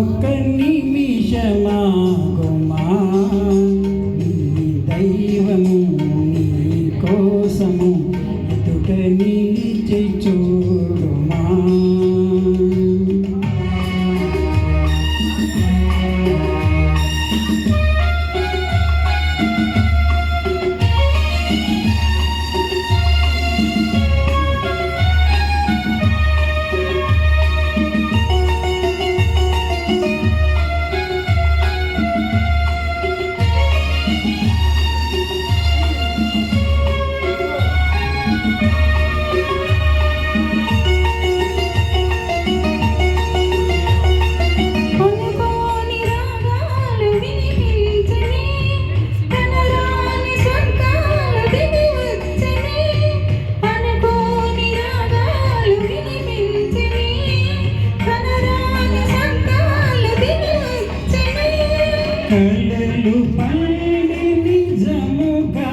ఒక్క నిమిషమాగుమా నీ దైవము నీ కోసము ఎదుట నిలిచి చూడుమా. కలలు పండి నిజముగా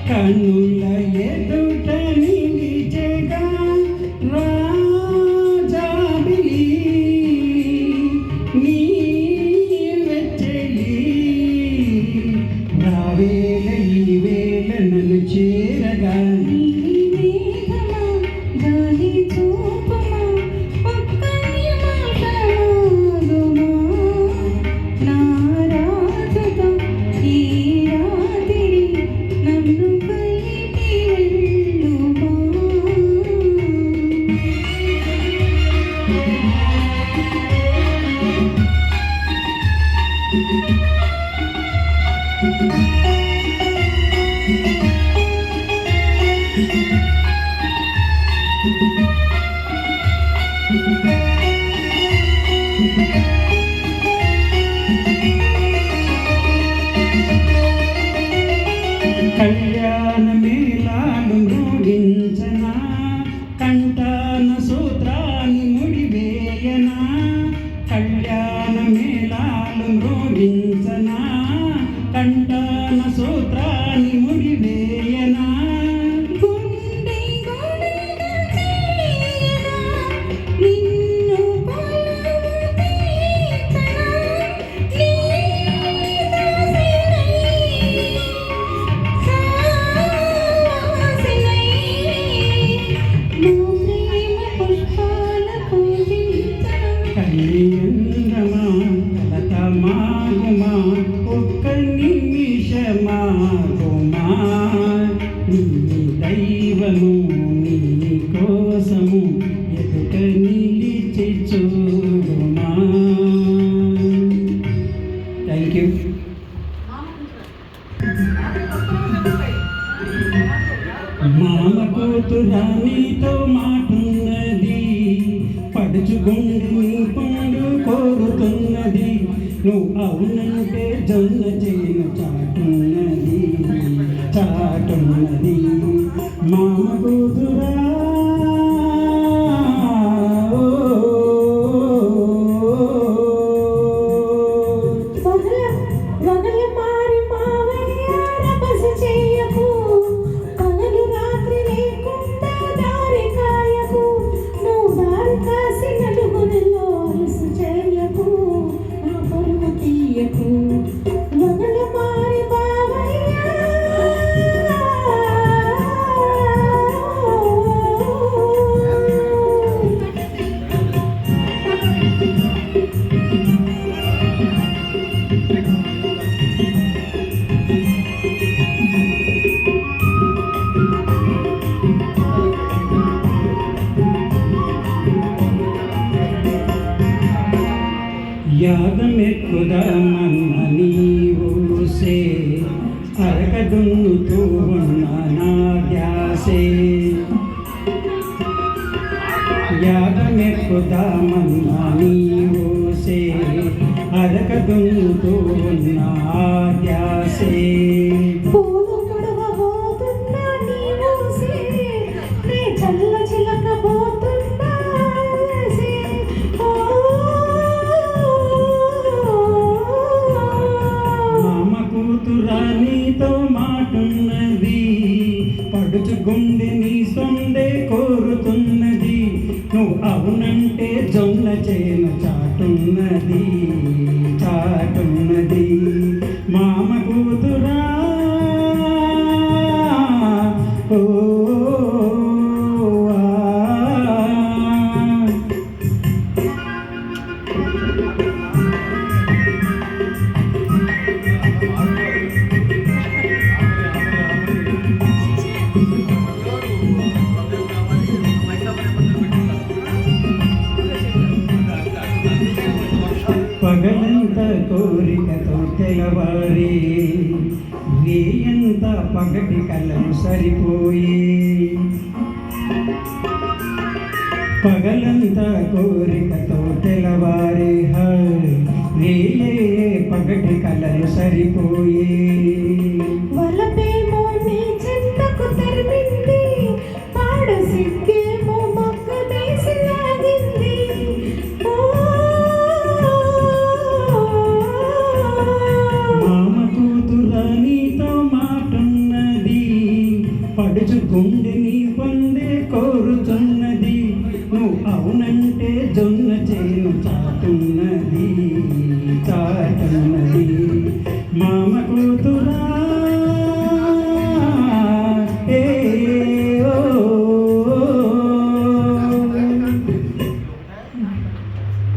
కన్నుల ఎదుట నిలిచెగా రాజాబిలి నీవే చెలి రావేళ ఈ వేళ నన్ను చేరగా కళ్యాణ మేళాలు మోగించనా కంఠాన సూత్రాన్ని ముడివేయనా కళ్యాణ మేళాలు మోగించనా కంఠాన సూత్రాన్ని ముడివేయనా కళ్యాణమా కలతమాగుమా ఒక్క నిమిషమాగుమా నీ దైవము నీ కోసము ఎదుట నిలిచి చూడుమా. Thank you. మామ కూతురా నీతో మాటున్నది పడుచుగుండి నీ పండు కోరుతున్నది నువ్వు అవునంటే జొన్న చేను చాటున్నది చాటున్నది మామ కూతురా యాదమెక్కుదామన్న నీవుసే అరకదున్నుతూ ఉన్న నా ధ్యాసే యాదమెక్కుదామన్న నీవుసే అరకదున్నుతూ ఉన్న ధ్యాసే నీతో మాటున్నది పడుచుగుండి నీ సొందే కోరుతున్నది నువ్వు అవునంటే జొన్న చేను చాటున్నది. చాటున్నది చాటున్నది మామ కూతురా ఓ పగలంత కోరికతో తెలవారి రేయంత పగటి కళ్ళను సరిపోయి పగలంత కోరికతో తెలవారి రే పగటి కళ్ళను సరిపోయి